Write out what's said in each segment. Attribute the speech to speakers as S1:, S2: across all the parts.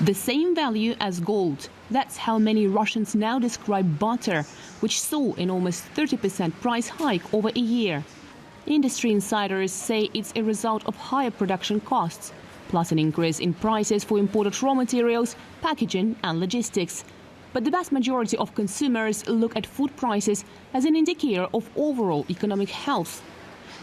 S1: The same value as gold. That's how many Russians now describe butter, which saw an almost 30% price hike over a year. Industry insiders say it's a result of higher production costs, plus an increase in prices for imported raw materials, packaging and logistics. But the vast majority of consumers look at food prices as an indicator of overall economic health.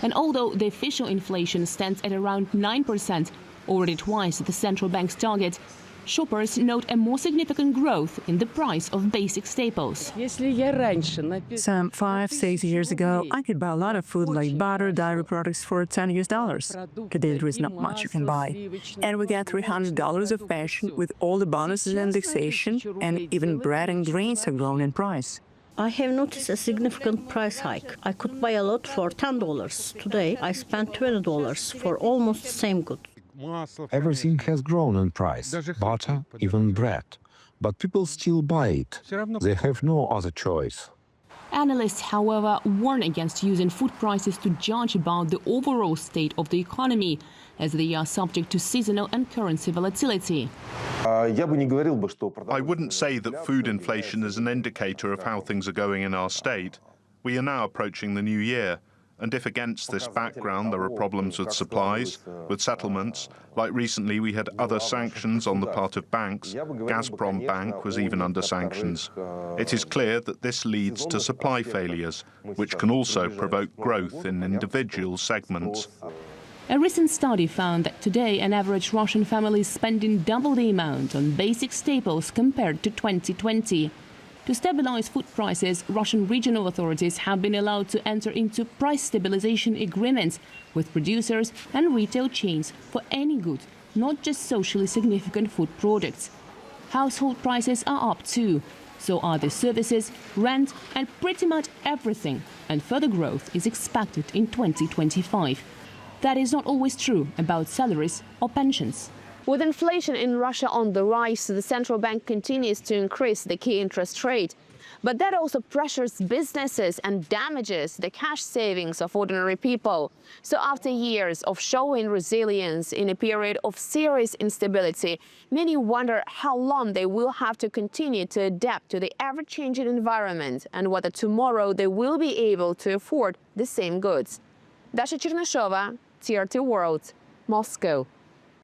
S1: And although the official inflation stands at around 9%, already twice the central bank's target, shoppers note a more significant growth in the price of basic staples.
S2: Some 5-6 years ago, I could buy a lot of food like butter, dairy products for $10. Today there is not much you can buy. And we get $300 of fashion with all the bonuses and indexation, and even bread and grains have grown in price.
S3: I have noticed a significant price hike. I could buy a lot for $10. Today, I spent $20 for almost the same good.
S4: Everything has grown in price, butter, even bread. But people still buy it. They have no other choice.
S1: Analysts, however, warn against using food prices to judge about the overall state of the economy, as they are subject to seasonal and currency volatility.
S5: I wouldn't say that food inflation is an indicator of how things are going in our state. We are now approaching the new year. And if against this background there are problems with supplies, with settlements, like recently we had other sanctions on the part of banks, Gazprom Bank was even under sanctions. It is clear that this leads to supply failures, which can also provoke growth in individual segments.
S1: A recent study found that today an average Russian family is spending double the amount on basic staples compared to 2020. To stabilize food prices, Russian regional authorities have been allowed to enter into price stabilization agreements with producers and retail chains for any good, not just socially significant food products. Household prices are up too. So are the services, rent and pretty much everything. And further growth is expected in 2025. That is not always true about salaries or pensions.
S6: With inflation in Russia on the rise, the central bank continues to increase the key interest rate. But that also pressures businesses and damages the cash savings of ordinary people. So after years of showing resilience in a period of serious instability, many wonder how long they will have to continue to adapt to the ever-changing environment and whether tomorrow they will be able to afford the same goods. Dasha Chernyshova, TRT World, Moscow.